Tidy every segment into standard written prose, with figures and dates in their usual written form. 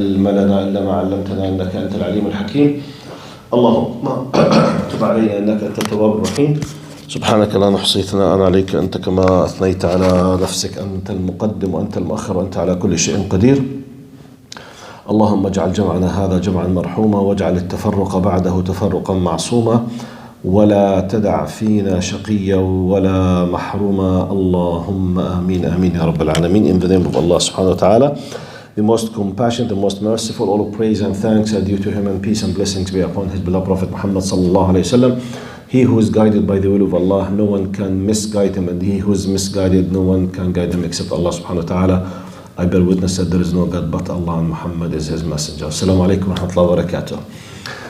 علم لنا إلا ما علمتنا إنك أنت العليم الحكيم. اللهم تب علينا إنك أنت التواب الرحيم. سبحانك لا نحصي ثناء عليك أنت كما أثنيت على نفسك. أنت المقدم وأنت المؤخر وأنت على كل شيء قدير. اللهم اجعل جمعنا هذا جمعا مرحوما واجعل التفرق بعده تفرقا معصوما ولا تدع فينا شقيا ولا محروما. اللهم آمين آمين يا رب العالمين. In the name of Allah subhanahu wa ta'ala, the most compassionate, the most merciful, all of praise and thanks are due to him, and peace and blessings be upon his beloved Prophet Muhammad sallallahu alayhi wa sallam. He who is guided by the will of Allah, no one can misguide him, and he who is misguided, no one can guide him except Allah subhanahu wa ta'ala. I bear witness that there is no God but Allah, and Muhammad is his messenger. Assalamu alaikum wa rahmatullahi wa barakatuh.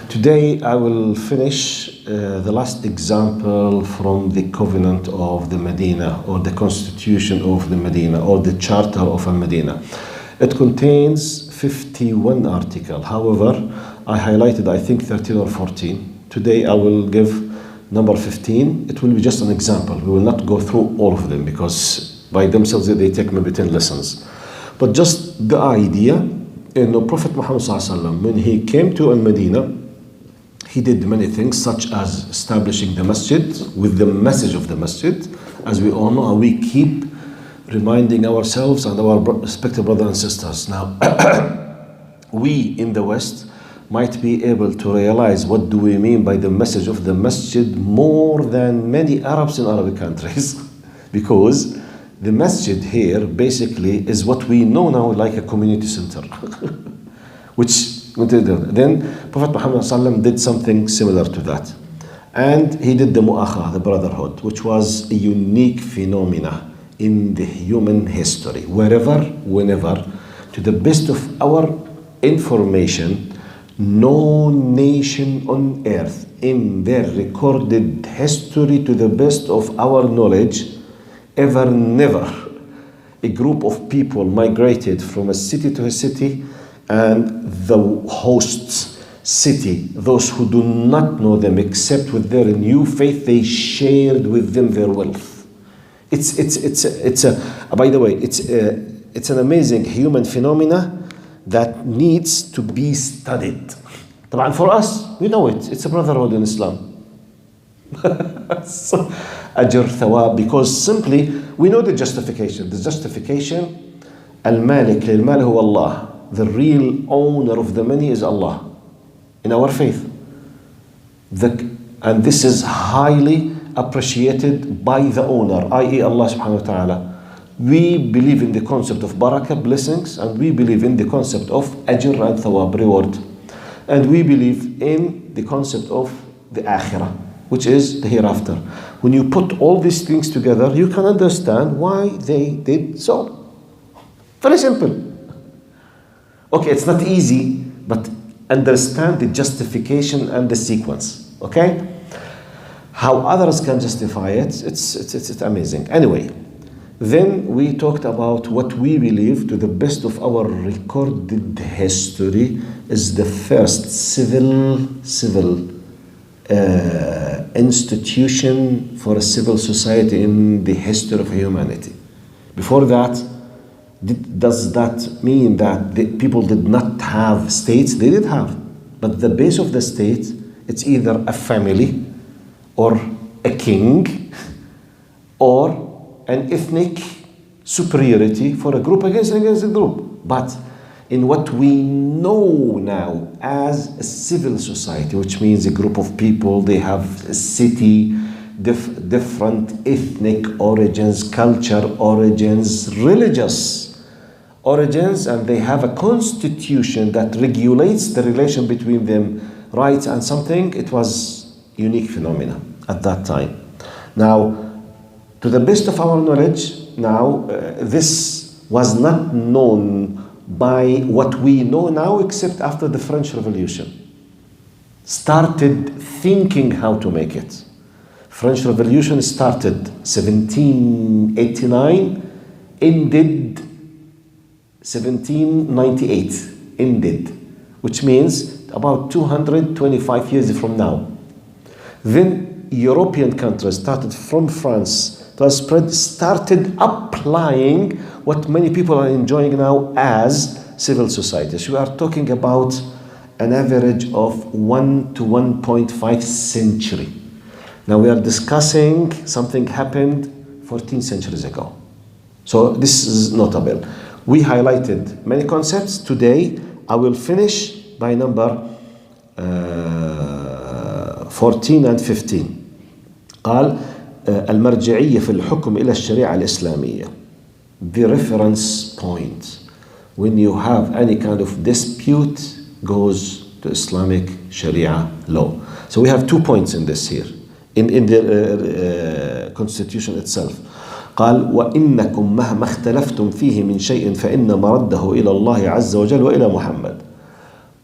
Today I will finish the last example from the covenant of the Madinah, or the constitution of the Madinah, or the charter of a Madinah. It contains 51 articles. However, I highlighted I think 13 or 14. Today I will give number 15. It will be just an example. We will not go through all of them because by themselves they take maybe 10 lessons. But just the idea, Prophet Muhammad sallallahu alaihi wasallam, when he came to Al-Madinah, he did many things such as establishing the masjid with the message of the masjid. As we all know, we keep reminding ourselves and our respected brothers and sisters. Now, we in the West might be able to realize what do we mean by the message of the masjid more than many Arabs in Arabic countries. Because the masjid here basically is what we know now like a community center. Then Prophet Muhammad ﷺ did something similar to that. And he did the mu'akha, the brotherhood, which was a unique phenomena in the human history. Wherever, whenever, to the best of our information, no nation on earth in their recorded history, to the best of our knowledge, ever, never, a group of people migrated from a city to a city, and the host city, those who do not know them except with their new faith, they shared with them their wealth. It's an amazing human phenomena that needs to be studied. طبعا for us, we know it. It's a brotherhood in Islam. So, ajr, thawab, because simply we know the justification. The justification, al-malik lil-mal huwa Allah. The real owner of the money is Allah in our faith. And this is highly appreciated by the owner, i.e. Allah subhanahu wa ta'ala. We believe in the concept of barakah, blessings, and we believe in the concept of ajr and thawab, reward. And we believe in the concept of the akhirah, which is the hereafter. When you put all these things together, you can understand why they did so. Very simple. Okay, it's not easy, but understand the justification and the sequence. Okay? How others can justify it, it's amazing. Anyway, then we talked about what we believe, to the best of our recorded history, is the first civil institution for a civil society in the history of humanity. Before that, does that mean that the people did not have states? They did have. But the base of the state, it's either a family or a king or an ethnic superiority for a group against a group. But in what we know now as a civil society, which means a group of people, they have a city, different ethnic origins, culture origins, religious origins, and they have a constitution that regulates the relation between them, rights and something. It was a unique phenomena at that time. Now, to the best of our knowledge, now this was not known by what we know now except after the French Revolution. Started thinking how to make it. French Revolution started 1789, ended 1798, ended, which means about 225 years from now. Then European countries started from France to spread, started applying what many people are enjoying now as civil societies. We are talking about an average of 1 to 1.5 century. Now we are discussing something happened 14 centuries ago. So this is notable. We highlighted many concepts. Today I will finish by number 14 and 15. قال المرجعية في الحكم إلى الشريعة الإسلامية. The reference point when you have any kind of dispute goes to Islamic Sharia law. So we have 2 points in this here in the constitution itself. قال وإنكم مهما اختلفتم فيه من شيء فإن مرده إلى الله عز وجل وإلى محمد.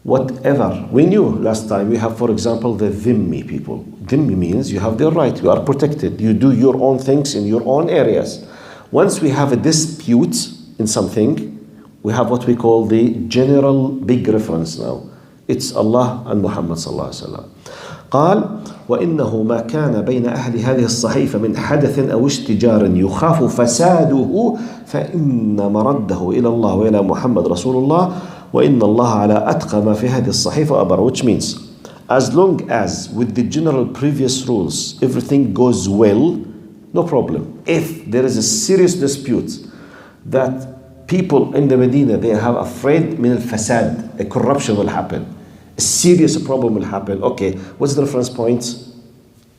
Whatever, we knew last time we have, for example, the dhimmi people. Dhimmi means you have their right, you are protected, you do your own things in your own areas. Once we have a dispute in something, we have what we call the general big reference now. It's Allah and Muhammad sallallahu alaihi wasallam. قال وإنه ما كان بين أهل هذه الصحيفة من حدث أو اشتجار يخاف فساده فإن مرده إلى الله وإلى محمد رسول الله وإن الله على أتقى ما في هذه الصحيفة أبر. Which means as long as with the general previous rules everything goes well, no problem. If there is a serious dispute that people in the Medina, they have afraid من الفساد, a corruption will happen, a serious problem will happen. Okay, what's the reference point?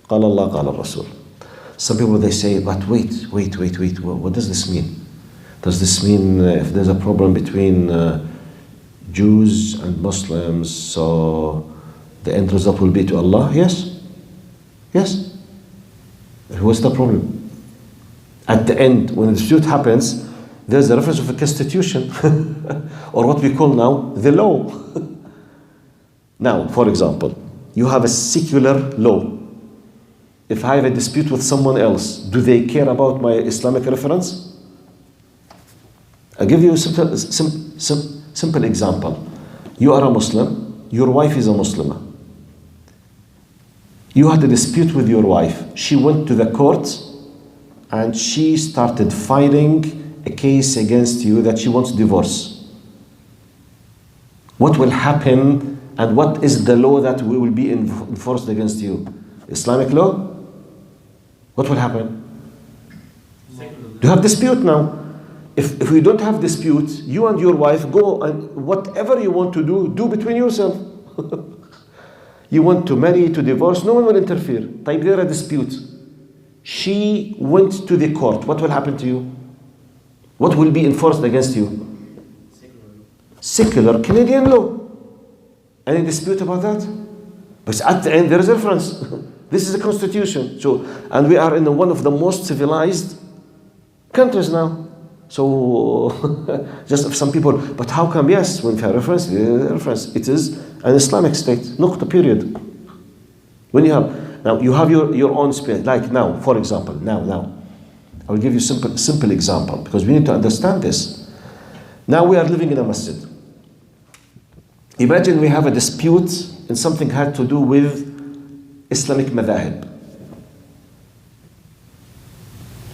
قال الله قال الرسول. Some people they say, but wait, what does this mean? Does this mean if there's a problem between Jews and Muslims, so the end result will be to Allah? Yes. What's the problem? At the end, when the dispute happens, there's a reference of a constitution or what we call now the law. Now, for example, you have a secular law. If I have a dispute with someone else, do they care about my Islamic reference? I'll give you a simple example. You are a Muslim, your wife is a Muslimah. You had a dispute with your wife. She went to the court and she started filing a case against you that she wants divorce. What will happen and what is the law that will be enforced against you? Islamic law? What will happen? You have dispute now. If we don't have dispute, you and your wife go and whatever you want to do between yourself. You want to marry, to divorce, no one will interfere. Type there a dispute. She went to the court. What will happen to you? What will be enforced against you? Secular Canadian law. Any dispute about that? But at the end there is a reference. This is a constitution. So, and we are in one of the most civilized countries now. So, just if some people, but how come? Yes, when we have reference, it is an Islamic state. Nuqta, period. When you have, now you have your own space. Like now, for example, now. I will give you simple example because we need to understand this. Now we are living in a masjid. Imagine we have a dispute and something had to do with Islamic madhahib.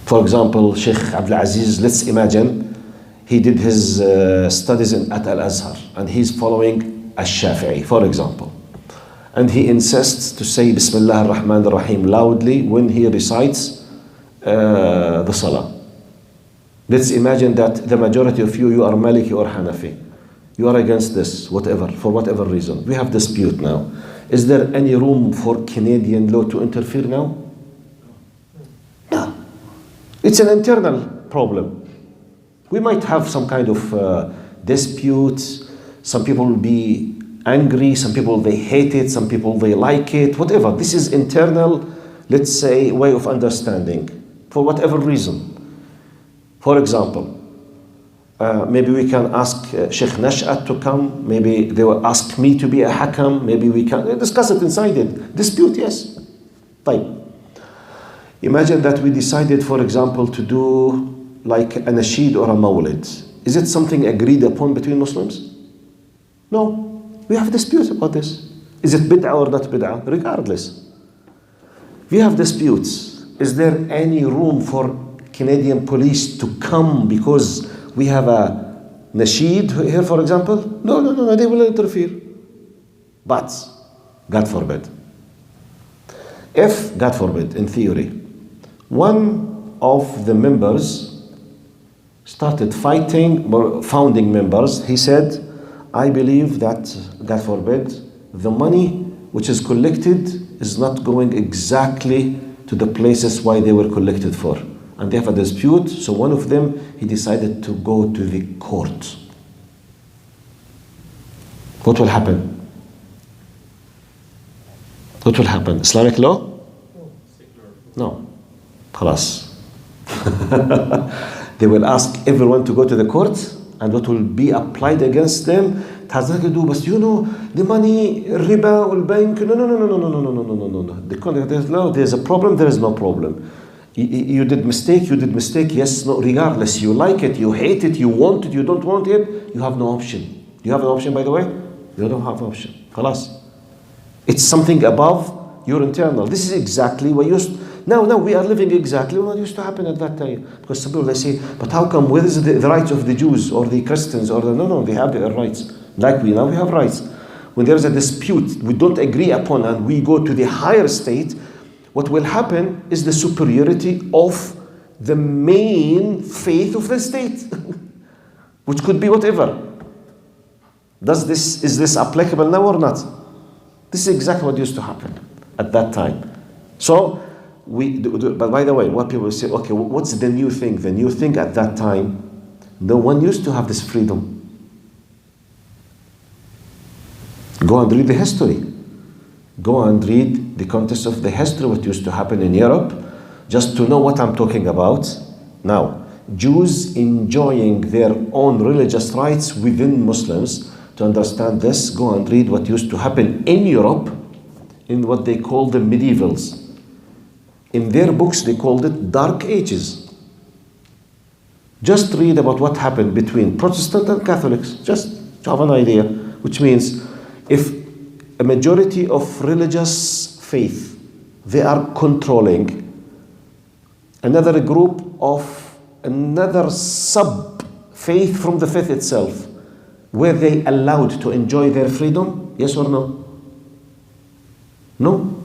For example, Sheikh Abdul Aziz, let's imagine he did his studies at Al-Azhar and he's following Al-Shafi'i, for example. And he insists to say Bismillah ar-Rahman ar-Rahim loudly when he recites the Salah. Let's imagine that the majority of you are Maliki or Hanafi. You are against this, for whatever reason. We have dispute now. Is there any room for Canadian law to interfere now? No. It's an internal problem. We might have some kind of dispute. Some people will be angry. Some people, they hate it. Some people, they like it. Whatever. This is internal, let's say, way of understanding. For whatever reason. For example, maybe we can ask Sheikh Nash'at to come. Maybe they will ask me to be a hakam. Maybe we can discuss it inside it. Dispute, yes. Fine. Imagine that we decided, for example, to do like a nasheed or a mawlid. Is it something agreed upon between Muslims? No. We have disputes about this. Is it bid'ah or not bid'ah? Regardless. We have disputes. Is there any room for Canadian police to come because we have a nasheed here, for example? No, they will interfere. But, God forbid, if, God forbid, in theory, one of the members started fighting, or founding members, he said, I believe that, God forbid, the money which is collected is not going exactly to the places why they were collected for. And they have a dispute, so one of them, he decided to go to the court. What will happen? What will happen? Islamic law? No. Khalas. They will ask everyone to go to the court, and what will be applied against them, it has nothing to do, but you know, the money, riba, or bank, no. The conduct is law, there's a problem, there is no problem. You did mistake, yes, no, regardless, you like it, you hate it, you want it, you don't want it, you have no option. Do you have an option, by the way? You don't have an option. Khalas. It's something above your internal. This is exactly what now we are living exactly what used to happen at that time. Because some people, they say, but how come, where is the rights of the Jews or the Christians? No, they have their rights. Like we have rights. When there is a dispute, we don't agree upon, and we go to the higher state, what will happen is the superiority of the main faith of the state, which could be whatever. Is this applicable now or not? This is exactly what used to happen at that time. So, but by the way, what people say, okay, what's the new thing? The new thing at that time, no one used to have this freedom. Go and read the history. Go and read the context of the history, what used to happen in Europe, just to know what I'm talking about. Now, Jews enjoying their own religious rights within Muslims. To understand this, go and read what used to happen in Europe in what they call the medievals. In their books, they called it Dark Ages. Just read about what happened between Protestant and Catholics, just to have an idea, which means if a majority of religious faith, they are controlling another group of another sub-faith from the faith itself, were they allowed to enjoy their freedom? Yes or no? No.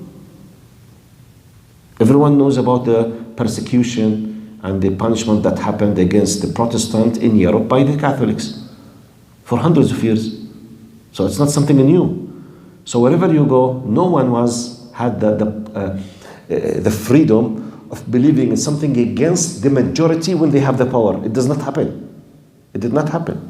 Everyone knows about the persecution and the punishment that happened against the Protestant in Europe by the Catholics for hundreds of years. So it's not something new. So wherever you go, no one had the freedom of believing in something against the majority when they have the power. It does not happen. It did not happen.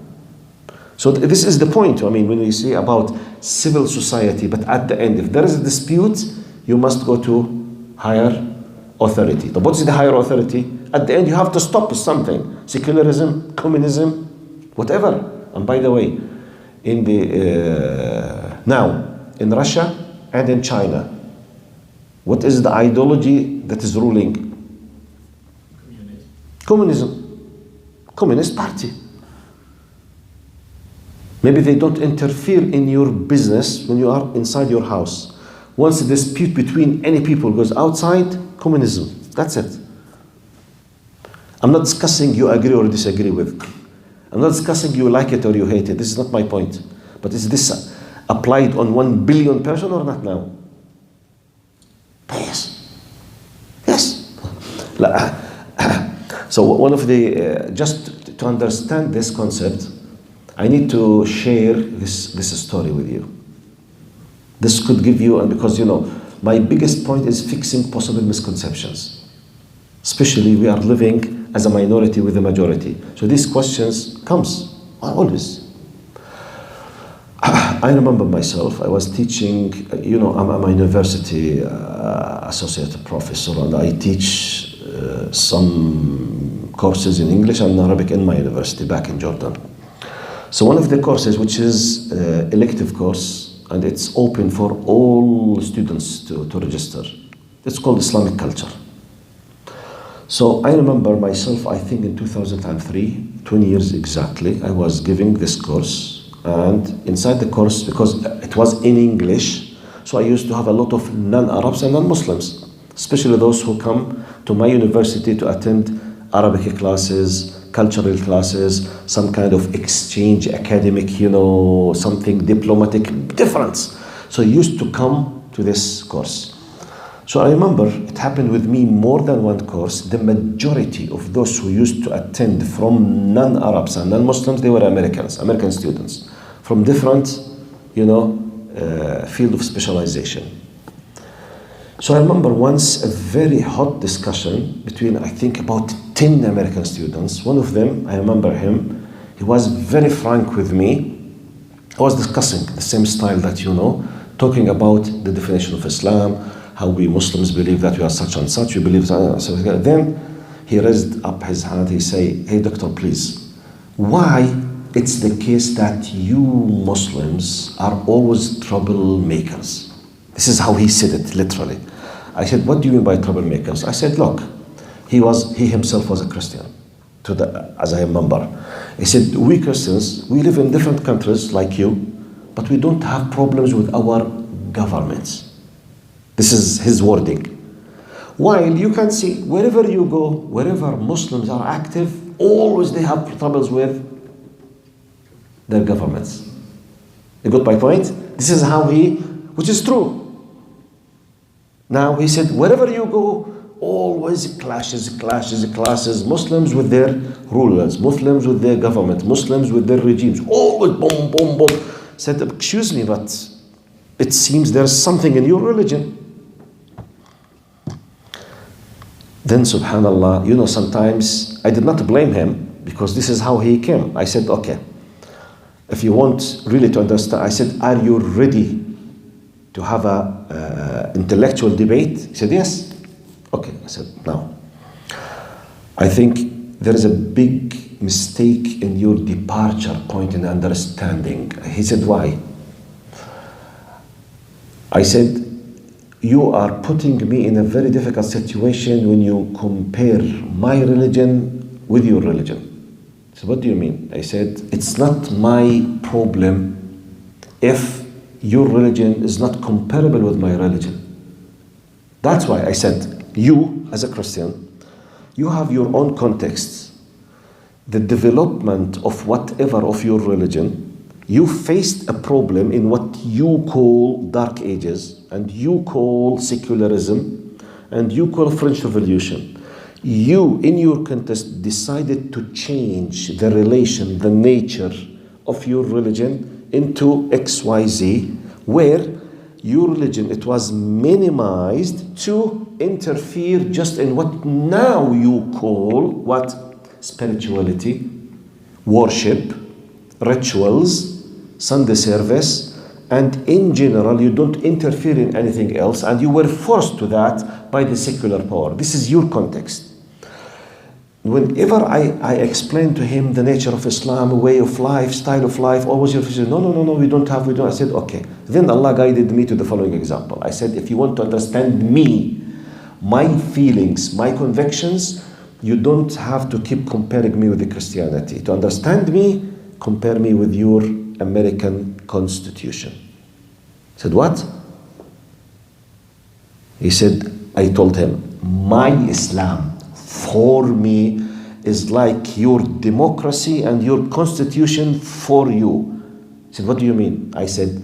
So this is the point. I mean, when we say about civil society, but at the end, if there is a dispute, you must go to higher authority. But what is the higher authority? At the end, you have to stop something. Secularism, communism, whatever. And by the way, now in Russia and in China, what is the ideology that is ruling? Communism. Communist party. Maybe they don't interfere in your business when you are inside your house. Once a dispute between any people goes outside, communism. That's it. I'm not discussing you agree or disagree with. I'm not discussing you like it or you hate it. This is not my point. But is this applied on 1 billion person or not now? Yes. Yes. So one of the, just to understand this concept, I need to share this story with you. This could give you, and because my biggest point is fixing possible misconceptions. Especially we are living as a minority with a majority. So these questions comes always. I remember myself, I was teaching, I'm a university associate professor, and I teach some courses in English and Arabic in my university back in Jordan. So one of the courses, which is elective course, and it's open for all students to register. It's called Islamic culture. So I remember myself, I think in 2003, 20 years exactly, I was giving this course, and inside the course, because it was in English, so I used to have a lot of non-Arabs and non-Muslims, especially those who come to my university to attend Arabic classes, cultural classes, some kind of exchange, academic, something diplomatic, difference. So he used to come to this course. So I remember it happened with me more than one course. The majority of those who used to attend from non-Arabs and non-Muslims, they were American students from different, field of specialization. So I remember once a very hot discussion between, I think, about 10 American students. One of them, I remember him, he was very frank with me. I was discussing the same style that you know, talking about the definition of Islam, how we Muslims believe that we are such and such, we believe that. So then he raised up his hand, he said, hey doctor, please, why it's the case that you Muslims are always troublemakers? This is how he said it, literally. I said, what do you mean by troublemakers? I said, look, he himself was a Christian, as I remember. He said, we Christians, we live in different countries like you, but we don't have problems with our governments. This is his wording. While you can see, wherever you go, wherever Muslims are active, always they have troubles with their governments. You got my point? This is how which is true. Now he said, wherever you go, always clashes, Muslims with their rulers, Muslims with their government, Muslims with their regimes, always boom, boom, boom. Said, excuse me, but it seems there's something in your religion. Then subhanallah, sometimes I did not blame him because this is how he came. I said, okay, if you want really to understand, I said, are you ready to have a intellectual debate? He said, yes. Okay, I said, now, I think there is a big mistake in your departure point in understanding. He said, why? I said, you are putting me in a very difficult situation when you compare my religion with your religion. So what do you mean? I said, it's not my problem if your religion is not comparable with my religion. That's why I said, you as a Christian, you have your own context. The development of whatever of your religion, you faced a problem in what you call dark ages, and you call secularism, and you call French Revolution. You, in your context, decided to change the relation, the nature of your religion into XYZ, where your religion, it was minimized to interfere just in what now you call what? Spirituality, worship, rituals, Sunday service, and in general you don't interfere in anything else, and you were forced to that by the secular power. This is your context. Whenever I explained to him the nature of Islam, way of life, style of life, always he said, no, we don't. I said, okay. Then Allah guided me to the following example. I said, if you want to understand me, my feelings, my convictions, you don't have to keep comparing me with the Christianity. To understand me, compare me with your American Constitution. I said, what? He said, I told him, my Islam for me is like your democracy and your constitution for you. He said, what do you mean? I said,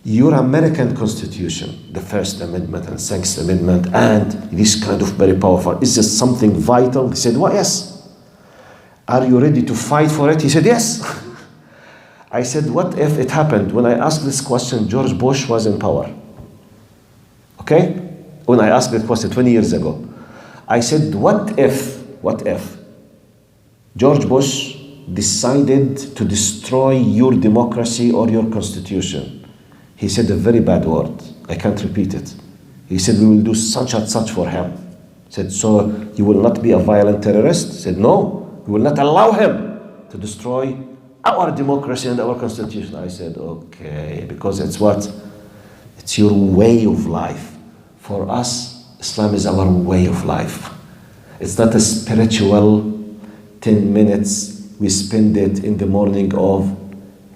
your American Constitution, the First Amendment and Sixth Amendment, and this kind of very powerful, is this something vital? He said, well, yes. Are you ready to fight for it? He said, yes. I said, what if it happened? When I asked this question, George Bush was in power. Okay? When I asked that question 20 years ago. I said, what if George Bush decided to destroy your democracy or your constitution? He said a very bad word. I can't repeat it. He said, we will do such and such for him. I said, so you will not be a violent terrorist? He said, no, we will not allow him to destroy our democracy and our constitution. I said, okay, because it's what? It's your way of life. For us, Islam is our way of life. It's not a spiritual 10 minutes. We spend it in the morning of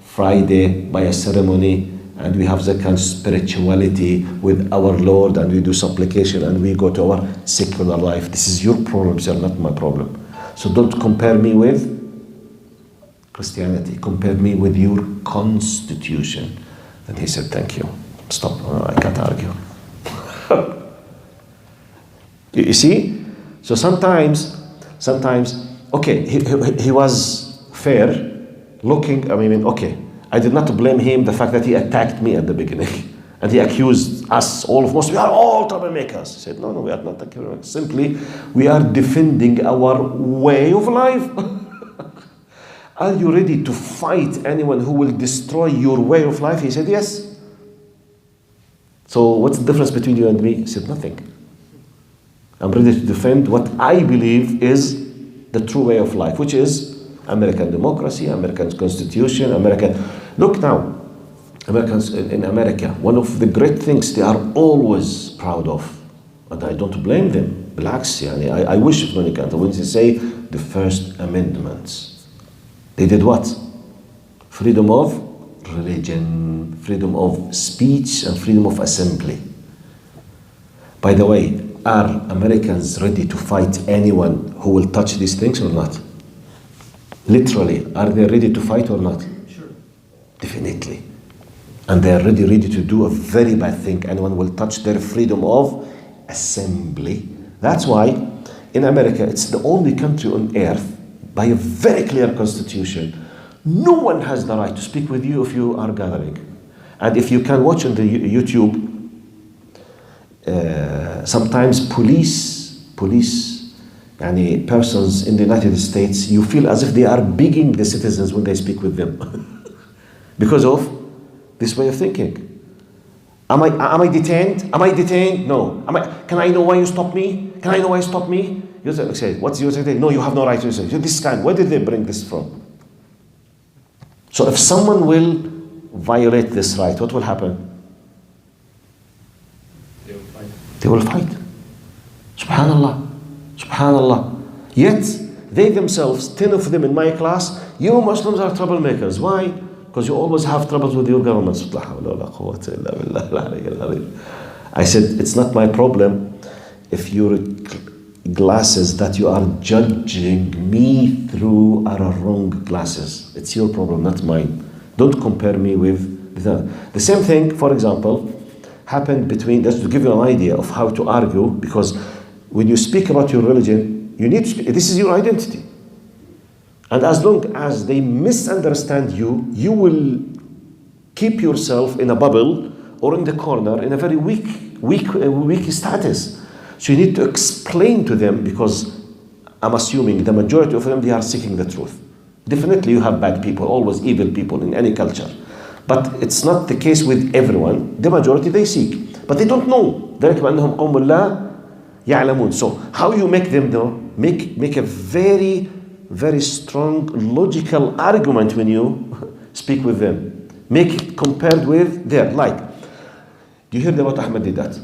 Friday by a ceremony, and we have that kind of spirituality with our Lord, and we do supplication, and we go to our secular life. This is your problem, sir, not my problem. So don't compare me with Christianity. Compare me with your constitution. And he said, thank you. Stop. I can't argue. You see? So sometimes, okay, he was fair, looking, okay, I did not blame him the fact that he attacked me at the beginning. And he accused us, all of us, we are all troublemakers. He said, no, we are not troublemakers. Simply, we are defending our way of life. Are you ready to fight anyone who will destroy your way of life? He said, yes. So what's the difference between you and me? He said, nothing. I'm ready to defend what I believe is the true way of life, which is American democracy, American constitution, American... Look now, Americans in America, one of the great things they are always proud of, and I don't blame them. Blacks, I wish when they say the First Amendment, they did what? Freedom of religion, freedom of speech, and freedom of assembly. By the way, are Americans ready to fight anyone who will touch these things or not? Literally, are they ready to fight or not? Sure. Definitely. And they are ready to do a very bad thing. Anyone will touch their freedom of assembly. That's why in America, it's the only country on earth by a very clear constitution. No one has the right to speak with you if you are gathering. And if you can watch on the YouTube, sometimes police, persons in the United States, you feel as if they are begging the citizens when they speak with them. Because of this way of thinking. Am I detained? Am I detained? No. Can I know why you stopped me? Can I know why you stopped me? You say, what's your say? No, you have no right to say. This kind, where did they bring this from? So if someone will violate this right, what will happen? They will fight. Subhanallah. Subhanallah. Yet, they themselves, 10 of them in my class, you Muslims are troublemakers. Why? Because you always have troubles with your governments. I said, it's not my problem if your glasses that you are judging me through are wrong glasses. It's your problem, not mine. Don't compare me with the same thing, for example, happened between, just to give you an idea of how to argue, because when you speak about your religion, you need to speak, this is your identity. And as long as they misunderstand you, you will keep yourself in a bubble or in the corner in a very weak status. So you need to explain to them, because I'm assuming the majority of them, they are seeking the truth. Definitely you have bad people, always evil people in any culture. But it's not the case with everyone. The majority they seek, but they don't know. So how you make them though? Make a very, very strong logical argument when you speak with them. Make it compared with their, like, do you hear about Ahmed Didat?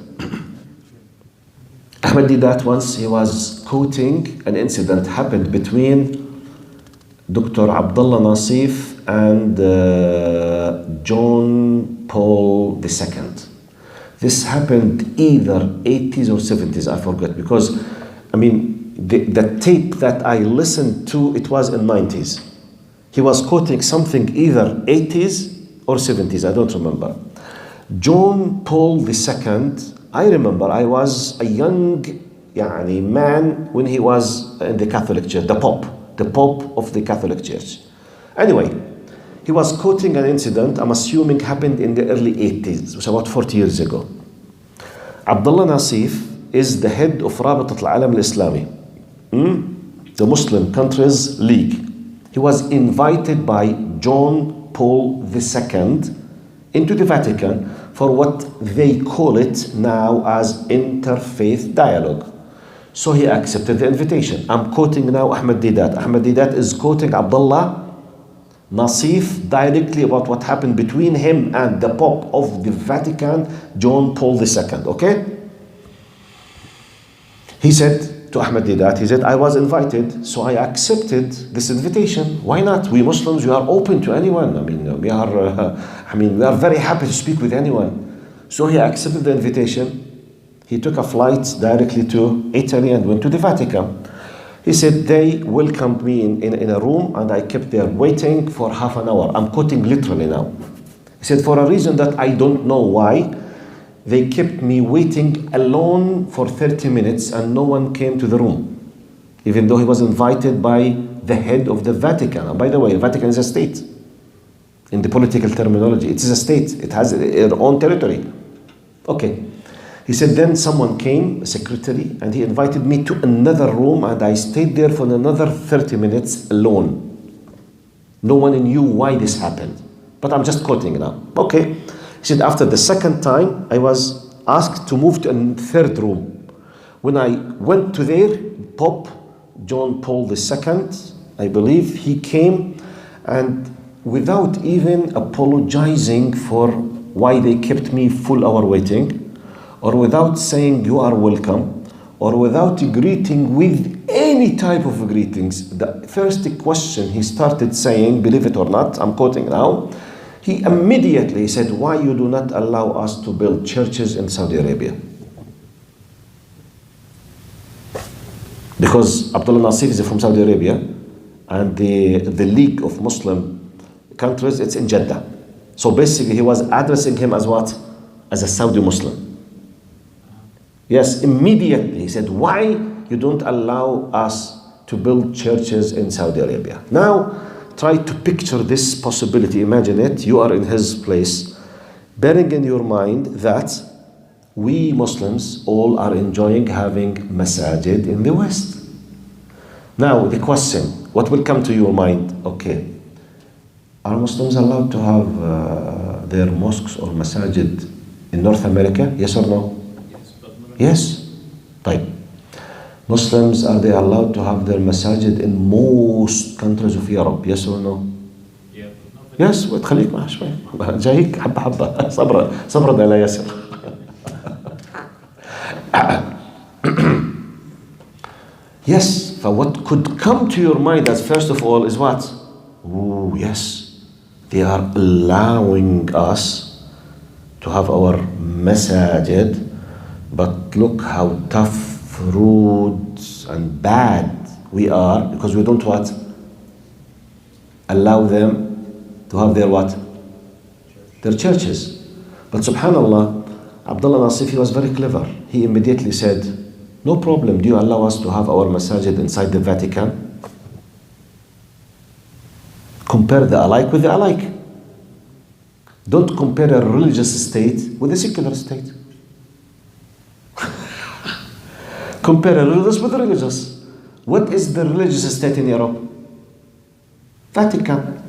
Ahmed Didat, once he was quoting an incident happened between Dr. Abdullah Nasif and John Paul II. This happened either 80s or 70s, I forgot, because the tape that I listened to, it was in 90s. He was quoting something either 80s or 70s, I don't remember. John Paul II, I remember I was a young man when he was in the Catholic Church, the Pope of the Catholic Church. Anyway, he was quoting an incident, I'm assuming happened in the early 80s, which was about 40 years ago. Abdullah Nasif is the head of Rabitat al-Alam al-Islami, the Muslim Countries League. He was invited by John Paul II into the Vatican for what they call it now as interfaith dialogue. So he accepted the invitation. I'm quoting now Ahmed Didat. Ahmed Didat is quoting Abdullah Nasif directly about what happened between him and the Pope of the Vatican, John Paul II, okay? He said to Ahmed Didat, he said, I was invited, so I accepted this invitation. Why not? We Muslims, we are open to anyone. We are very happy to speak with anyone. So he accepted the invitation. He took a flight directly to Italy and went to the Vatican. He said, they welcomed me in a room and I kept there waiting for half an hour. I'm quoting literally now. He said, for a reason that I don't know why, they kept me waiting alone for 30 minutes and no one came to the room, even though he was invited by the head of the Vatican. And by the way, the Vatican is a state. In the political terminology, it is a state. It has its own territory. Okay. He said, then someone came, a secretary, and he invited me to another room and I stayed there for another 30 minutes alone. No one knew why this happened. But I'm just quoting now. Okay. He said, after the second time, I was asked to move to a third room. When I went to there, Pope John Paul II, I believe, he came and without even apologizing for why they kept me full hour waiting, or without saying you are welcome, or without greeting with any type of greetings. The first question he started saying, believe it or not, I'm quoting now, he immediately said, why you do not allow us to build churches in Saudi Arabia? Because Abdullah Nasir is from Saudi Arabia, and the League of Muslim countries, it's in Jeddah. So basically he was addressing him as what? As a Saudi Muslim. Yes, immediately he said, why you don't allow us to build churches in Saudi Arabia? Now, try to picture this possibility. Imagine it, you are in his place, bearing in your mind that we Muslims all are enjoying having masajid in the West. Now, the question, what will come to your mind? Okay, are Muslims allowed to have their mosques or masajid in North America? Yes or no? Yes. Right. Muslims, are they allowed to have their masajid in most countries of Europe? Yes or no? Yeah. Yes. وتخليك معه شوي. جايك حبة حبة. صبرا على ياسر. Yes. So what could come to your mind as first of all is what? Oh yes, they are allowing us to have our masajid. But look how tough, rude, and bad we are because we don't what? Allow them to have their what? Their churches. But subhanallah, Abdullah Nasif, he was very clever. He immediately said, no problem, do you allow us to have our masajid inside the Vatican? Compare the alike with the alike. Don't compare a religious state with a secular state. Compare a religious with a religious. What is the religious state in Europe? Vatican.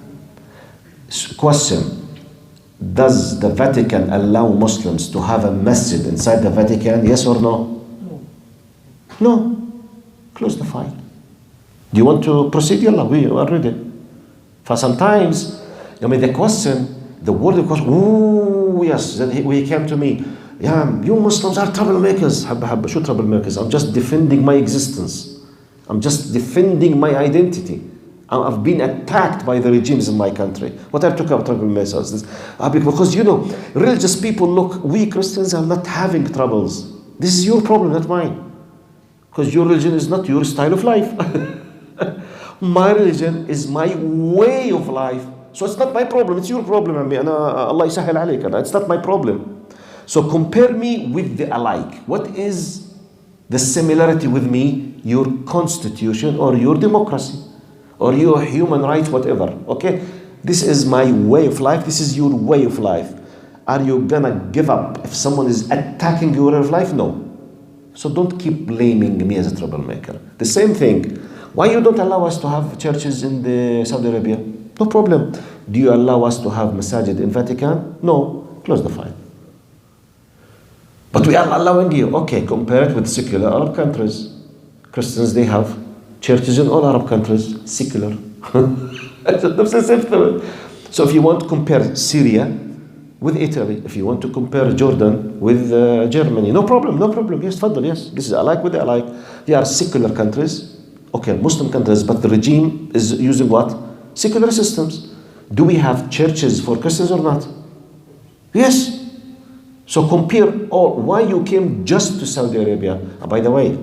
Question. Does the Vatican allow Muslims to have a masjid inside the Vatican? Yes or no? No. Close the file. Do you want to proceed? Yalla, we are ready. For sometimes, the question, the word of question, ooh, yes, he came to me. Yeah, you Muslims are troublemakers. شو troublemakers? I'm just defending my existence. I'm just defending my identity. I've been attacked by the regimes in my country. What are you talking about troublemakers? Because religious people look, we Christians are not having troubles. This is your problem, not mine. Because your religion is not your style of life. My religion is my way of life. So it's not my problem, it's your problem. Allah يسهل عليك. It's not my problem. So compare me with the alike. What is the similarity with me? Your constitution or your democracy or your human rights, whatever. Okay? This is my way of life. This is your way of life. Are you gonna give up if someone is attacking your way of life? No. So don't keep blaming me as a troublemaker. The same thing. Why you don't allow us to have churches in the Saudi Arabia? No problem. Do you allow us to have masajid in Vatican? No. Close the file. But we are allowing you. Okay, compare it with secular Arab countries. Christians, they have churches in all Arab countries, secular. So if you want to compare Syria with Italy, if you want to compare Jordan with Germany, no problem. Yes, tfaddal, yes. This is alike with the alike. They are secular countries, okay, Muslim countries, but the regime is using what? Secular systems. Do we have churches for Christians or not? Yes. So compare all. Why you came just to Saudi Arabia? By the way,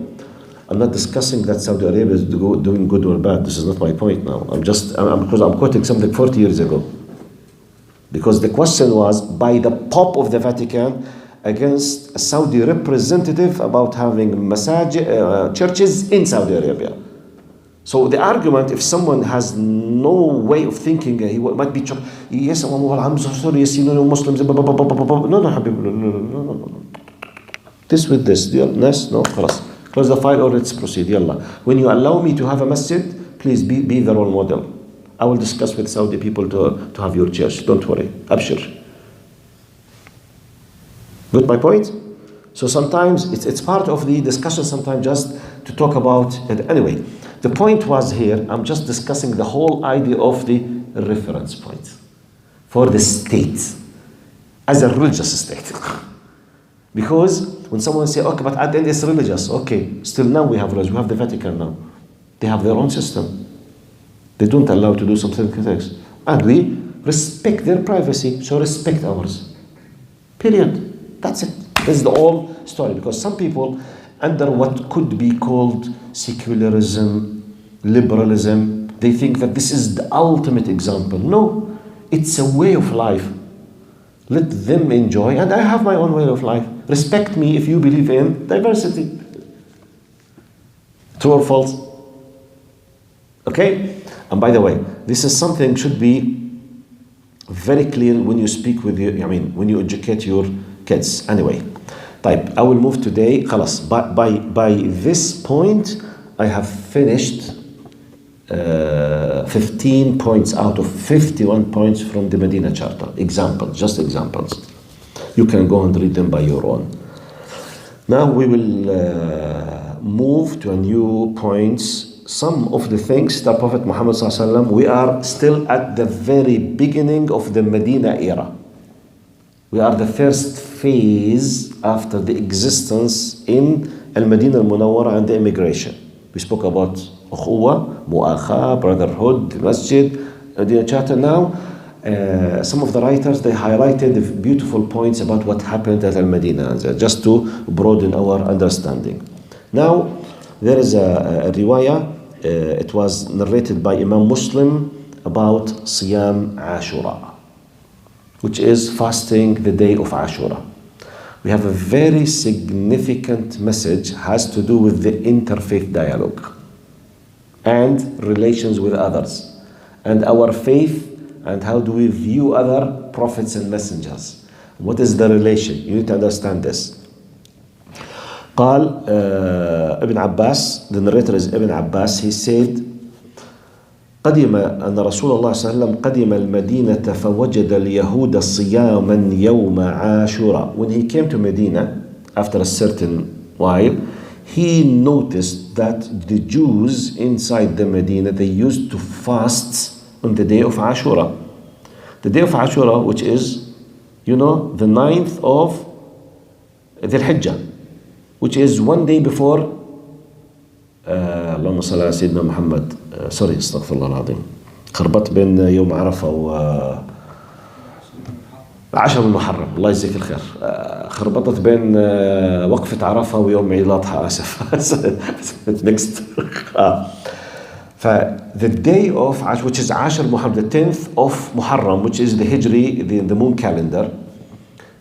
I'm not discussing that Saudi Arabia is doing good or bad. This is not my point now. Because I'm quoting something 40 years ago. Because the question was by the Pope of the Vatican against a Saudi representative about having churches in Saudi Arabia. So the argument, if someone has no way of thinking, he might be yes, I'm sorry, yes, Muslims, no. This with this, no, خلاص. Close the file or let's proceed. Yalla. When you allow me to have a masjid, please be the role model. I will discuss with Saudi people to have your church. Don't worry. Abshir. Got my point? So sometimes it's part of the discussion, sometimes just to talk about it. Anyway, the point was here, I'm just discussing the whole idea of the reference point for the state as a religious state. Because when someone say, okay, but at the end it's religious. Okay, still now we have religion. We have the Vatican now. They have their own system. They don't allow to do something else. And we respect their privacy, so respect ours. Period. That's it. This is the whole story. Because some people, under what could be called secularism, liberalism, they think that this is the ultimate example. No, it's a way of life. Let them enjoy, and I have my own way of life. Respect me if you believe in diversity. True or false? Okay? And by the way, this is something should be very clear when you speak with when you educate your kids. Anyway, I will move today. خلاص. By this point, I have finished 15 points out of 51 points from the Medina Charter. Examples, just examples. You can go and read them by your own. Now we will move to a new points. Some of the things that Prophet Muhammad ﷺ, we are still at the very beginning of the Medina era. We are the first phase after the existence in Al-Madinah Al-Munawwara and the immigration. We spoke about Ukhuwa, Mu'akha, Brotherhood, Masjid, Medina Charter. Now, some of the writers, they highlighted the beautiful points about what happened at Al-Madinah, just to broaden our understanding. Now, there is a riwayah, it was narrated by Imam Muslim about Siyam Ashura, which is fasting the day of Ashura. We have a very significant message, has to do with the interfaith dialogue and relations with others, and our faith, and how do we view other prophets and messengers. What is the relation? You need to understand this. قال ابن عباس, the narrator is Ibn Abbas, he said أن رسول الله صلى الله عليه وسلم قدم المدينة فوجد اليهود صياما يوم عاشوراء. When he came to Medina, after a certain while, he noticed that the Jews inside the Medina, they used to fast on the day of Ashura. The day of Ashura, which is, the 9th of Dhul Hijjah, which is one day before اللهم صل على سيدنا محمد سوري استغفر الله العظيم خربط بين يوم عرفة و 10 من محرم الله يجزيك الخير خربطت بين وقفة عرفة ويوم عيد الأضحى آسف next the day of which is 10 Muharram, the 10th of Muharram, which is the Hijri, the moon calendar,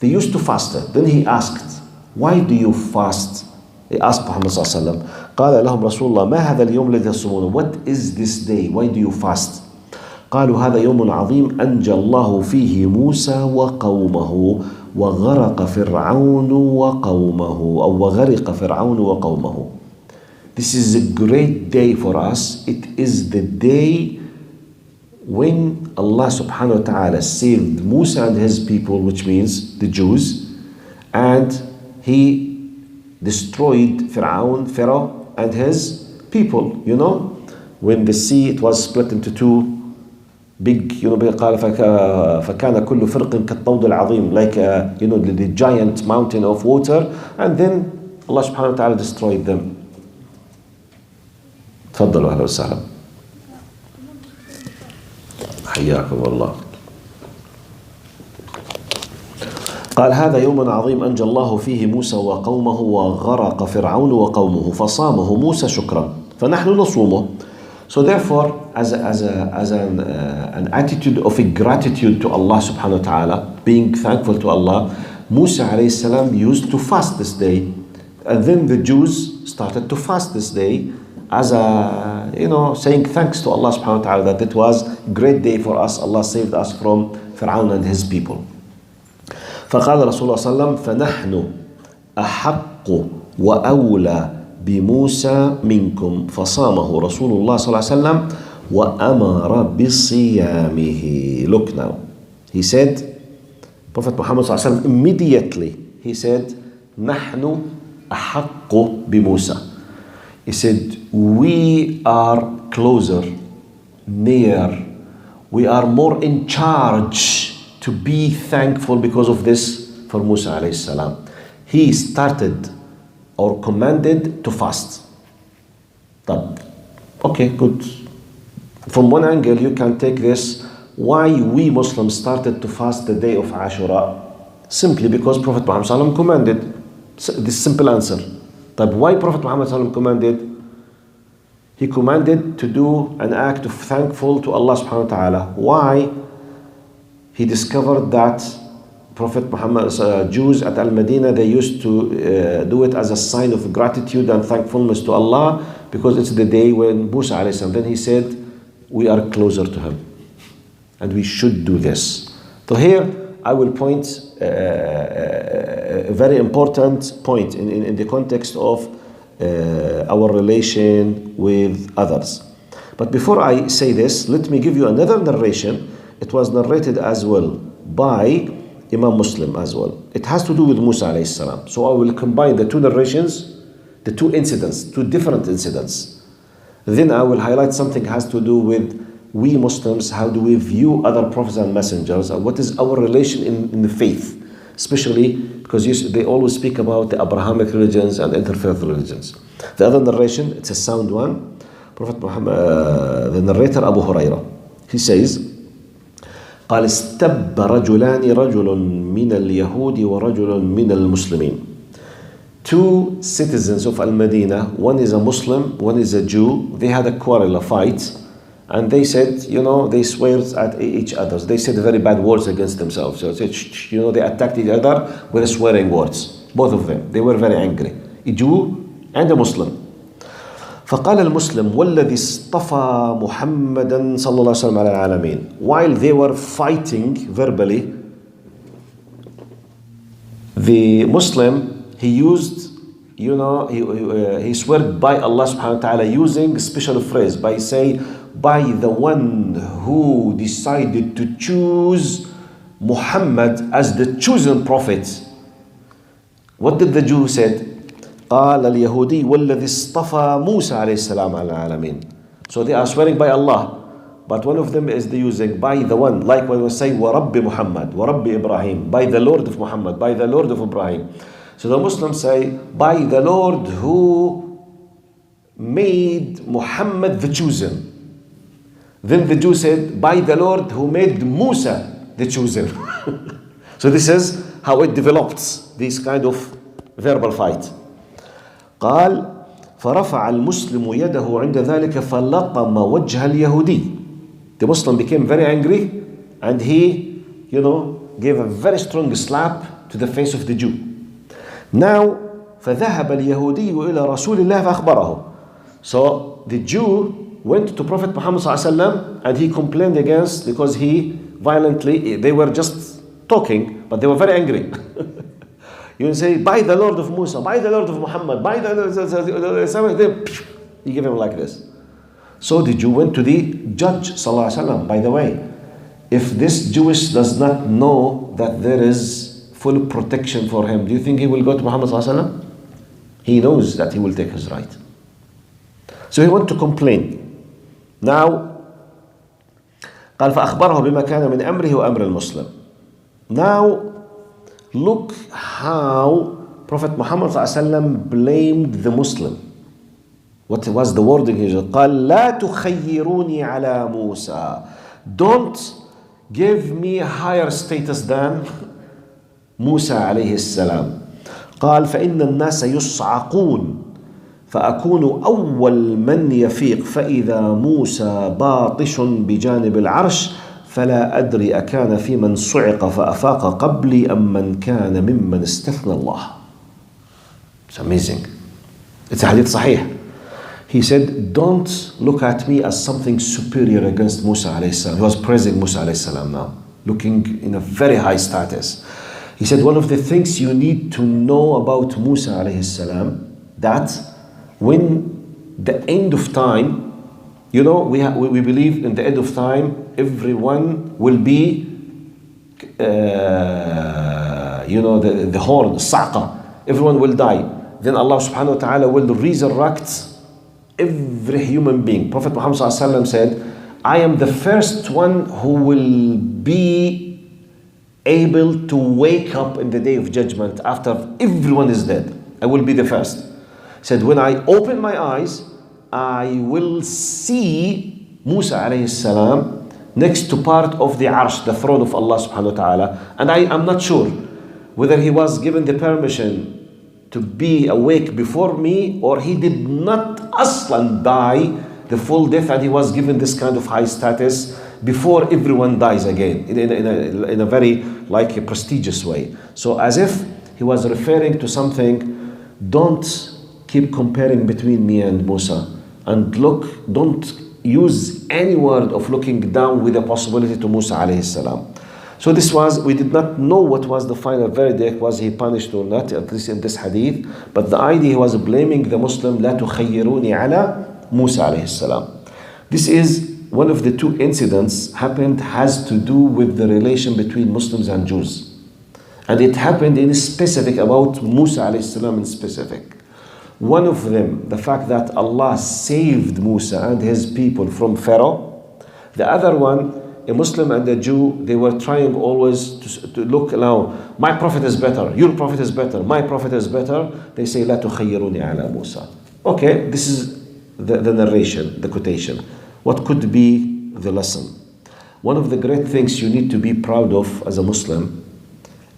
they used to fast it. Then he asked, why do you fast? He asked Muhammad صلى الله عليه وسلم قال لهم رسول الله ما هذا اليوم الذي تصومونه? What is this day? Why do you fast? قالوا هذا يوم عظيم أنجى الله فيه موسى وقومه وغرق فرعون وقومه أو وغرق فرعون وقومه. This is a great day for us. It is the day when Allah subhanahu wa ta'ala saved Musa and his people, which means the Jews, and he destroyed Pharaoh and his people. When the sea, it was split into two big, قال فكان كل فرق كالطود العظيم, like the giant mountain of water, and then Allah subhanahu wa ta'ala destroyed them. تفضلوا أهلا وسهلا حياكم الله. قال هذا يوم عظيم أنجى الله فيه موسى وقومه وغرق فرعون وقومه فصامه موسى شكرا فنحن نصومه. So therefore, as an attitude of gratitude to Allah subhanahu wa ta'ala, being thankful to Allah, Musa alayhi salam used to fast this day. And then the Jews started to fast this day as a, saying thanks to Allah subhanahu wa ta'ala that it was a great day for us. Allah saved us from Fir'aun and his people. فقال رسول الله صلى الله عليه وسلم فنحن أحق وأولى بموسى منكم فصامه رسول الله صلى الله عليه وسلم وأمر بصيامه. Look now, he said, Prophet Muhammad صلى الله عليه وسلم immediately he said نحن أحق بموسى. He said we are closer, near, we are more in charge to be thankful because of this for Musa alayhi salam. He started or commanded to fast. Okay, good. From one angle you can take this, why we Muslims started to fast the day of Ashura? Simply because Prophet Muhammad sallallahu alaihi wasallam commanded. This simple answer. Why Prophet Muhammad sallallahu alaihi wasallam commanded? He commanded to do an act of thankful to Allah subhanahu wa ta'ala. Why? He discovered that Prophet Muhammad's Jews at Al-Madinah, they used to do it as a sign of gratitude and thankfulness to Allah because it's the day when Musa alayhi salam, then he said, we are closer to him and we should do this. So here I will point a very important point in the context of our relation with others. But before I say this, let me give you another narration. It was narrated as well by Imam Muslim as well. It has to do with Musa alayhi salam. So I will combine the two narrations, the two incidents, two different incidents. Then I will highlight something has to do with we Muslims, how do we view other prophets and messengers, and what is our relation in the faith, especially because they always speak about the Abrahamic religions and interfaith religions. The other narration, it's a sound one. Prophet Muhammad, the narrator Abu Hurairah, he says, قال استب رجلان رجل من اليهود ورجل من المسلمين. Two citizens of Al-Madinah, one is a Muslim, one is a Jew, they had a quarrel, a fight, and they said, they swear at each other. They said very bad words against themselves. So they attacked each other with swearing words. Both of them. They were very angry. A Jew and a Muslim. فقال المسلم والذي اصطفى محمدا صلى الله عليه وسلم على العالمين. While they were fighting verbally, the Muslim, he used, he swore by Allah subhanahu wa ta'ala using a special phrase by saying, by the one who decided to choose Muhammad as the chosen prophet. What did the Jew said? قال اليهودي والذي اصطفى موسى عليه السلام على العالمين. So they are swearing by Allah, but one of them is the using by the one, like when we say وَرَبِّ Muhammad, وَرَبِّ Ibrahim, by the Lord of Muhammad, by the Lord of Ibrahim. So the Muslims say by the Lord who made Muhammad the chosen. Then the Jew said by the Lord who made Musa the chosen. So this is how it developed, this kind of verbal fight. قال فرفع المسلم يده عند ذلك فلطم وجه اليهودي. The Muslim became very angry and he, gave a very strong slap to the face of the Jew. Now فذهب اليهودي إلى رسول الله فأخبره. So the Jew went to Prophet Muhammad صلى الله عليه وسلم and he complained against, because he violently, they were just talking, but they were very angry. You say, by the Lord of Musa, by the Lord of Muhammad, by the Lord, he gave him like this. So the Jew went to the judge, sallallahu alaihi wasallam. By the way, if this Jewish does not know that there is full protection for him, do you think he will go to Muhammad sallallahu alaihi wasallam? He knows that he will take his right. So he went to complain. Now, قال فأخبره بما كان من أمره وأمر المسلم. Now, look how Prophet Muhammad ﷺ blamed the Muslim. What was the wording here? قال لا تخيروني على موسى. Don't give me a higher status than موسى عليه السلام. قال فإن الناس يصعقون فأكون أول من يفيق فإذا موسى باطش بجانب العرش فلا أدري أكان في من صعق فأفاق قبلي أم من كان ممن استثنى الله. It's amazing. It's a hadith sahih. He said, don't look at me as something superior against Musa alayhi salam. He was praising Musa alayhi salam now, looking in a very high status. He said, one of the things you need to know about Musa alayhi salam, that when the end of time, you know, we believe in the end of time, everyone will be, the horn, the saqa, everyone will die. Then Allah subhanahu wa ta'ala will resurrect every human being. Prophet Muhammad said, I am the first one who will be able to wake up in the day of judgment after everyone is dead. I will be the first. He said, when I open my eyes, I will see Musa alayhi salam next to part of the arsh, the throne of Allah subhanahu wa ta'ala. And I am not sure whether he was given the permission to be awake before me, or he did not aslan die the full death and he was given this kind of high status before everyone dies again in a very like a prestigious way. So as if he was referring to something, don't keep comparing between me and Musa, and don't use any word of looking down with a possibility to Musa alayhi salam. So we did not know what was the final verdict, was he punished or not, at least in this hadith. But the idea, he was blaming the Muslim, لا تخيروني على موسى عليه السلام. This is one of the two incidents has to do with the relation between Muslims and Jews. And it happened in specific about Musa alayhi salam in specific. One of them, the fact that Allah saved Musa and his people from Pharaoh. The other one, a Muslim and a Jew, they were trying always to look now, my prophet is better, your prophet is better, my prophet is better. They say, لا تخيروني على موسى. Okay, this is the narration, the quotation. What could be the lesson? One of the great things you need to be proud of as a Muslim,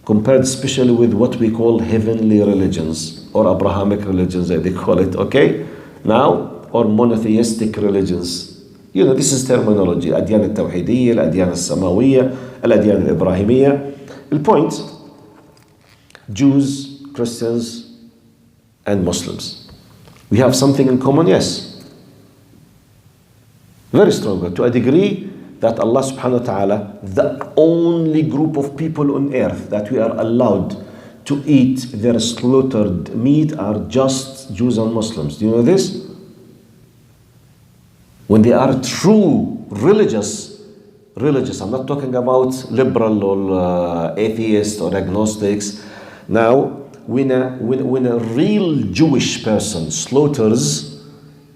compared especially with what we call heavenly religions, or Abrahamic religions, as they call it, okay? Now, or monotheistic religions. You know, this is terminology. الأديان التوحيدية, الأديان السماوية, الأديان الإبراهيمية. The point, Jews, Christians, and Muslims. We have something in common, yes. Very strong, to a degree that Allah subhanahu wa ta'ala, the only group of people on earth that we are allowed to eat their slaughtered meat are just Jews and Muslims. Do you know this? When they are true religious, I'm not talking about liberal or atheist or agnostics. Now, when a real Jewish person slaughters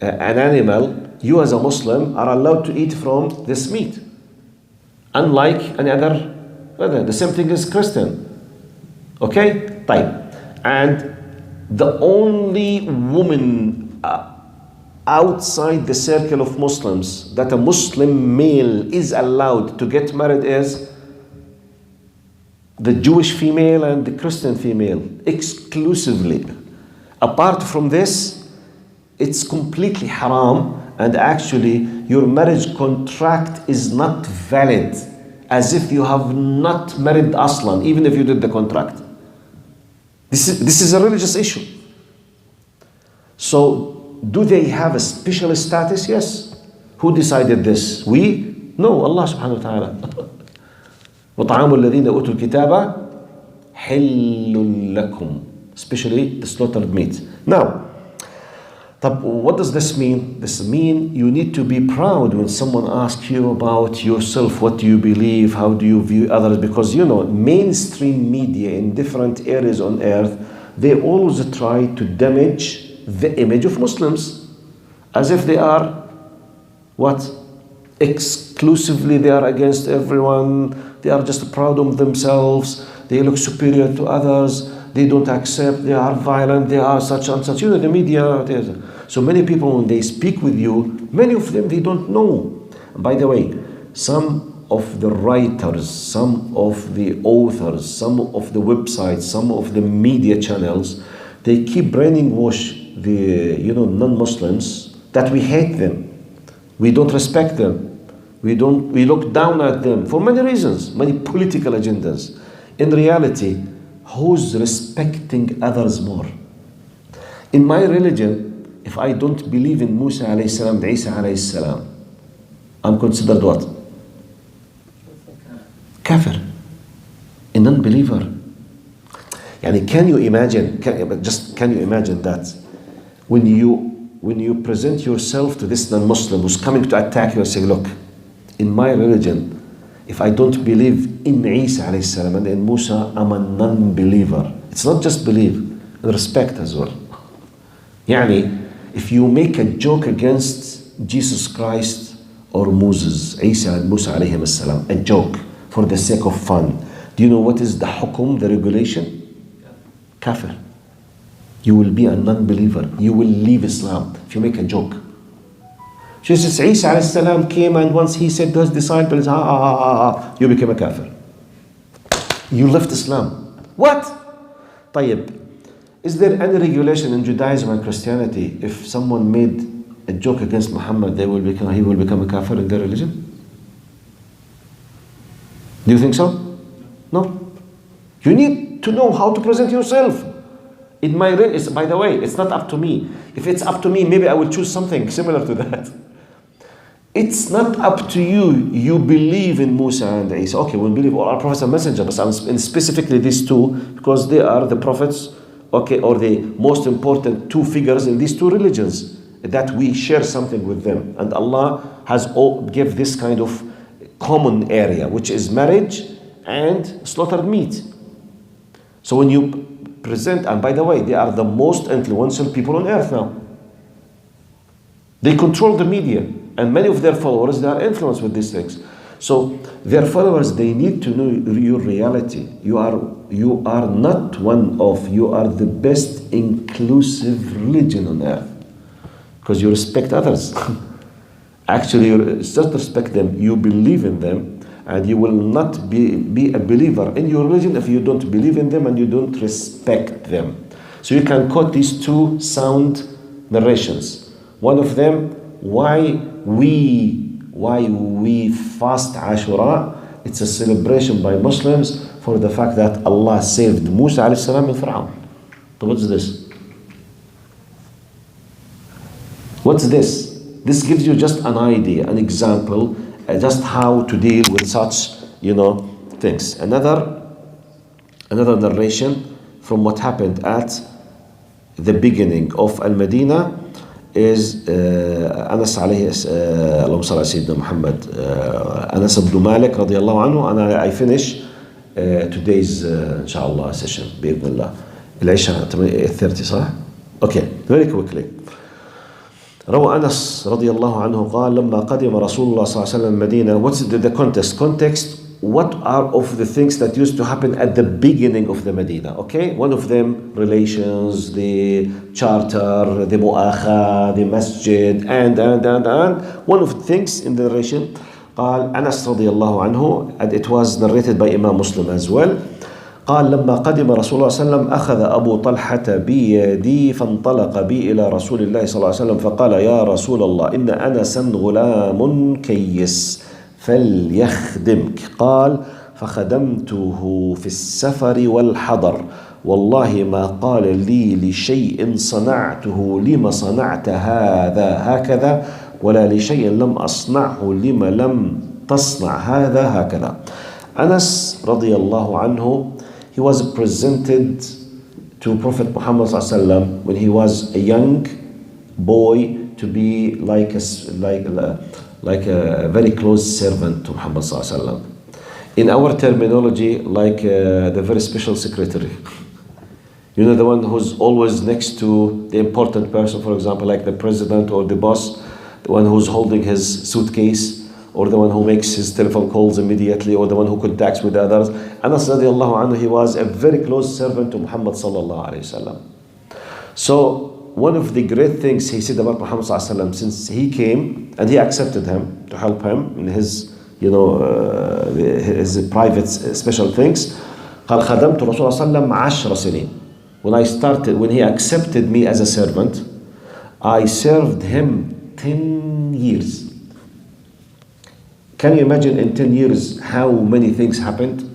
an animal, you as a Muslim are allowed to eat from this meat. Unlike any other, the same thing is Christian. Okay? Type. And the only woman outside the circle of Muslims that a Muslim male is allowed to get married is the Jewish female and the Christian female, exclusively. Apart from this, it's completely haram, and actually your marriage contract is not valid, as if you have not married aslan, even if you did the contract. This is a religious issue. So, do they have a special status? Yes. Who decided this? We? No, Allah subhanahu wa ta'ala. وَطَعَامُ الَّذِينَ أُوتُوا الْكِتَابَ حِلٌّ لَكُمْ. Especially the slaughtered meat. Now, what does this mean? This means you need to be proud when someone asks you about yourself. What do you believe? How do you view others? Because, you know, mainstream media in different areas on earth, they always try to damage the image of Muslims, as if they are what? Exclusively they are against everyone, they are just proud of themselves, they look superior to others, they don't accept, they are violent, they are such and such. You know, the media, so many people when they speak with you, many of them they don't know. And by the way, some of the writers, some of the authors, some of the websites, some of the media channels, they keep brainwash the non-Muslims that we hate them, we don't respect them, we look down at them for many reasons, many political agendas. In reality, who's respecting others more? In my religion, if I don't believe in Musa alayhi salam and Isa alayhi salam, I'm considered what? Kafir, a non-believer. Yani can you imagine that when you present yourself to this non-Muslim who's coming to attack you and say, look, in my religion, if I don't believe in Isa alayhi salam and in Musa, I'm a non-believer. It's not just believe, and respect as well. Yani, if you make a joke against Jesus Christ or Moses, Isa and Musa alayhim salam, a joke for the sake of fun, do you know what is the hukum, the regulation? Kafir. You will be a non-believer. You will leave Islam if you make a joke. Jesus Isa alayhi salam came, and once he said to his disciples, you became a kafir. You left Islam. What? طيب, is there any regulation in Judaism and Christianity if someone made a joke against Muhammad, he will become a kafir in their religion? Do you think so? No. You need to know how to present yourself. By the way, it's not up to me. If it's up to me, maybe I will choose something similar to that. It's not up to you. You believe in Musa and Isa. Okay, we believe all our prophets and messengers, but and specifically these two, because they are the prophets, okay, or the most important two figures in these two religions, that we share something with them. And Allah has give this kind of common area, which is marriage and slaughtered meat. So when you present, and by the way, they are the most influential people on earth now. They control the media, and many of their followers, they are influenced with these things. So their followers, they need to know your reality. You are not one of, you are the best inclusive religion on earth, because you respect others. Actually, you just respect them, you believe in them, and you will not be a believer in your religion if you don't believe in them and you don't respect them. So you can quote these two sound narrations. One of them, why we fast Ashura. It's a celebration by Muslims for the fact that Allah saved Musa alayhi salam and Fir'aun. So what's this? What's this? This gives you just an idea, an example, just how to deal with such, things. Another narration from what happened at the beginning of Al-Madinah is Anas alayhi, Allahumma salli ala Sayyidina Muhammad, Anas ibn Malik radiyallahu anhu, and I finish today's inshallah session بإذن الله. العشاء 8:30 صح؟ Okay, very quickly. روى أنس رضي الله عنه قال لما قدم رسول الله صلى الله عليه وسلم المدينة. What's the context? What are of the things that used to happen at the beginning of the Medina? Okay, one of them, relations, the charter, the mu'akha, the masjid, and one of the things in the narration قال أنس رضي الله عنه, and it was narrated by Imam Muslim as well. قال لما قدم رسول الله صلى الله عليه وسلم أخذ أبو طلحة بيدي فانطلق بي إلى رسول الله صلى الله عليه وسلم فقال يا رسول الله إن أنسا غلام كيس فليخدمك. قال فخدمته في السفر والحضر والله ما قال لي لشيء صنعته لما صنعت هذا هكذا ولا لشيء لم أصنعه لما لم تصنع هذا هكذا. Anas رضي الله عنه, he was presented to Prophet Muhammad ﷺ when he was a young boy to be like a very close servant to Muhammad ﷺ. In our terminology, like the very special secretary. The one who's always next to the important person, for example, like the president or the boss, the one who's holding his suitcase, or the one who makes his telephone calls immediately, or the one who contacts with others. Anas radiallahu anhu, he was a very close servant to Muhammad sallallahu alayhi wasallam. So one of the great things he said about Muhammad sallallahu alayhi wasallam, since he came and he accepted him to help him in his his private special things. قال خدمت الرسول صلى الله عليه وسلم 10 سنين. When he accepted me as a servant, I served him 10 years. Can you imagine in 10 years how many things happened?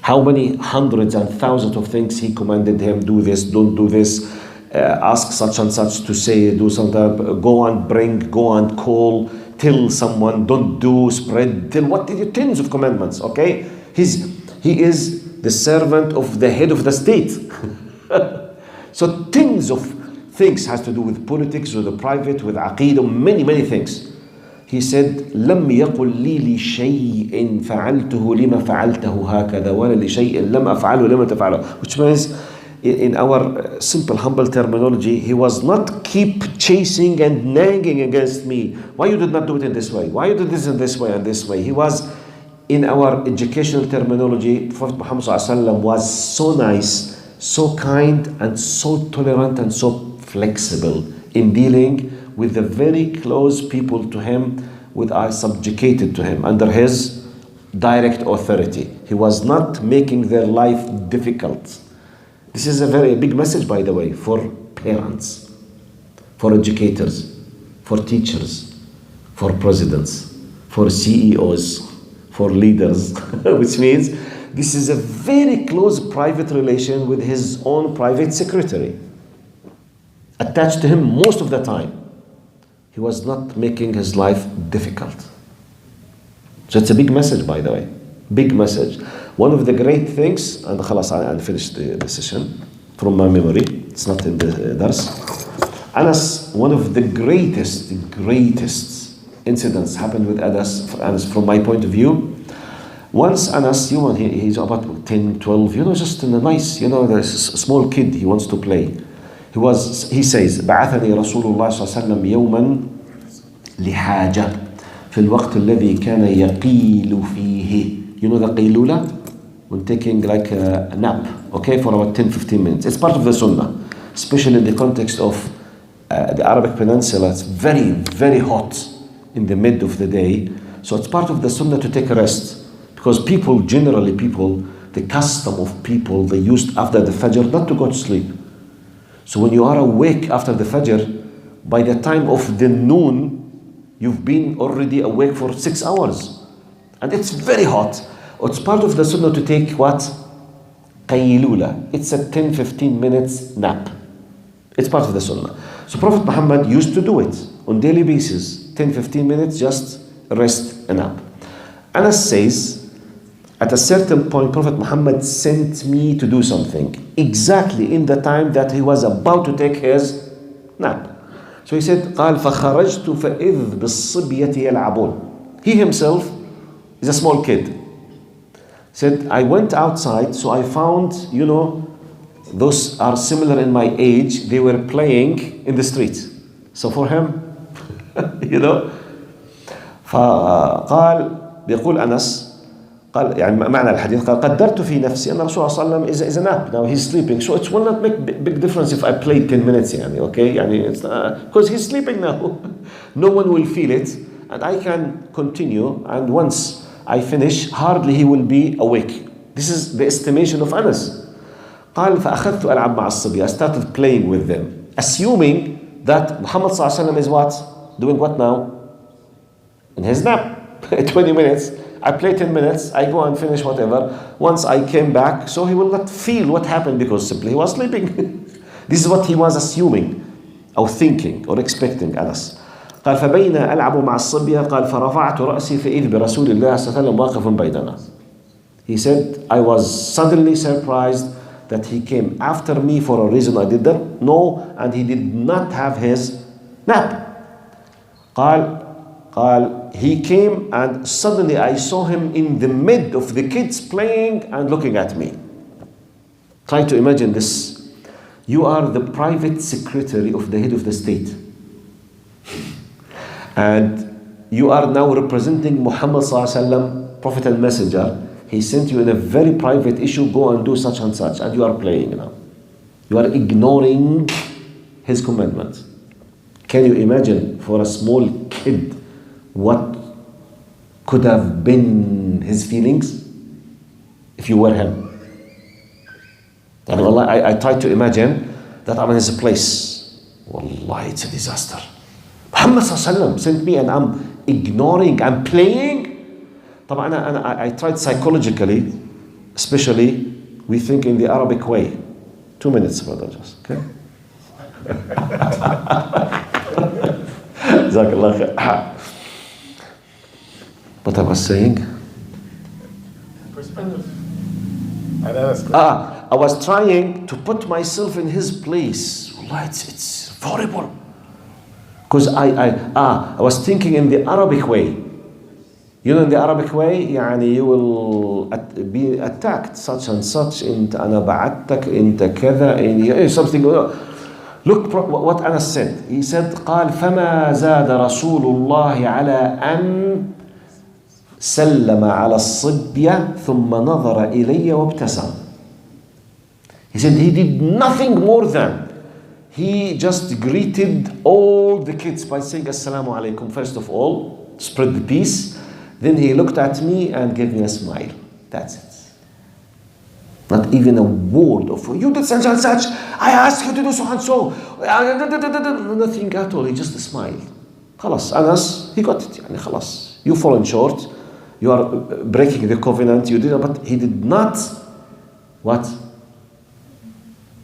How many hundreds and thousands of things he commanded him, do this, don't do this, ask such and such to say, do something, go and bring, go and call, tell someone, don't do, spread, tell, tens of commandments, okay? He is the servant of the head of the state. So tens of things has to do with politics, with the private, with aqeedah, many things. He said, لم يقل لي لشيء فعلته لما فعلته هكذا ولا لشيء لم أفعله لما تفعله. Which means, in our simple, humble terminology, he was not keep chasing and nagging against me. Why you did not do it in this way? Why you did this in this way and this way? He was, in our educational terminology, Prophet Muhammad ﷺ was so nice, so kind, and so tolerant and so flexible in dealing with the very close people to him, with are subjugated to him under his direct authority. He was not making their life difficult. This is a very big message, by the way, for parents, for educators, for teachers, for presidents, for CEOs, for leaders, which means this is a very close private relation with his own private secretary, attached to him most of the time. He was not making his life difficult. So it's a big message, by the way. Big message. One of the great things, and khalas, I'll finish the session from my memory. It's not in the dars. Anas, one of the greatest incidents happened with Anas from my point of view. Once Anas, he's about 10, 12, just in a nice, there's a small kid, he wants to play. He says, بعثني رسول الله صلى الله عليه وسلم يوما لحاجة في الوقت الذي كان يقيل فيه. You know the قيلولة? When taking like a nap, okay, for about 10-15 minutes. It's part of the sunnah, especially in the context of the Arabic Peninsula. It's very, very hot in the mid of the day. So it's part of the sunnah to take a rest. Because generally, the custom of people, they used after the Fajr not to go to sleep. So when you are awake after the Fajr, by the time of the noon, you've been already awake for 6 hours. And it's very hot. It's part of the sunnah to take what? Qaylula. It's a 10-15 minutes nap. It's part of the sunnah. So Prophet Muhammad used to do it on daily basis. 10-15 minutes, just rest and nap. Anas says, at a certain point, Prophet Muhammad sent me to do something exactly in the time that he was about to take his nap. So he said, قال فخرجت فإذ بالصبية يلعبون. He himself is a small kid. He said, I went outside, so I found, those are similar in my age. They were playing in the street. So for him, فقال بيقول أنس قال يعني معنى الحديث قال قدرت في نفسي أن الرسول صلى الله عليه وسلم is a nap. Now he's sleeping, so it will not make big difference if I play 10 minutes okay, it's because he's sleeping now. No one will feel it, and I can continue, and once I finish, hardly he will be awake. This is the estimation of Anas. قال فأخذت ألعب مع الصبية. I started playing with them, assuming that Muhammad صلى الله عليه وسلم is what? Doing what now? In his nap. 20 minutes. I play 10 minutes, I go and finish whatever. Once I came back, so he will not feel what happened because simply he was sleeping. This is what he was assuming, or thinking, or expecting Anas. قال فبين ألعب مع الصبية قال فرفعت رأسي فإذ برسول الله صلى الله عليه وسلم واقف بيننا. He said, I was suddenly surprised that he came after me for a reason I did not know, and he did not have his nap. قال he came and suddenly I saw him in the mid of the kids playing and looking at me. Try to imagine this. You are the private secretary of the head of the state. And you are now representing Muhammad sallallahu alaihi wasallam, prophet and messenger. He sent you in a very private issue, go and do such and such, and you are playing now. You are ignoring his commandments. Can you imagine for a small kid what could have been his feelings if you were him? And Allah, I try to imagine that I'm in his place. Wallahi, it's a disaster. Muhammad sallallahu sent me and I'm ignoring, I'm playing. I tried psychologically, especially we think in the Arabic way. 2 minutes, brother, just, okay? Jazakallah khair. What I was saying? Perspective. I was trying to put myself in his place. Wallah, it's horrible. Because I was thinking in the Arabic way. You know, in the Arabic way, يعني you will be attacked, such and such, انت أنا بعتك, انت كذا, something. Look what Anas said. He said, قال فما زاد رسول الله على أن سلم على الصبية ثم نظر إلي وابتسم. He said he did nothing more than he just greeted all the kids by saying Assalamu alaikum first of all, spread the peace. Then he looked at me and gave me a smile. That's it. Not even a word of, you did such and such, I asked you to do so and so. Nothing at all, he just smiled. خلاص, Anas, he got it. يعني خلاص. You fallen short, you are breaking the covenant, you did, but he did not, what?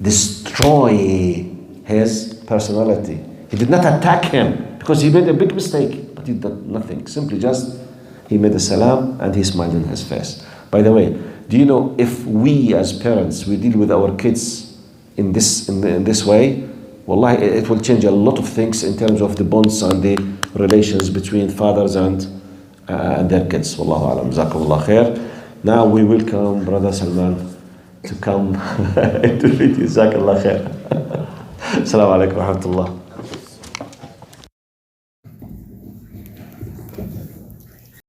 Destroy his personality. He did not attack him because he made a big mistake, but he did nothing. Simply just, he made a salam and he smiled in his face. By the way, do you know if we as parents, we deal with our kids in this way, wallahi, it will change a lot of things in terms of the bonds and the relations between fathers and their kids. Wallahu alam. Jazakumullah khair. Now we welcome Brother Salman to come into it. Jazakallah khair. Assalamu alaikum wa rahmatullah.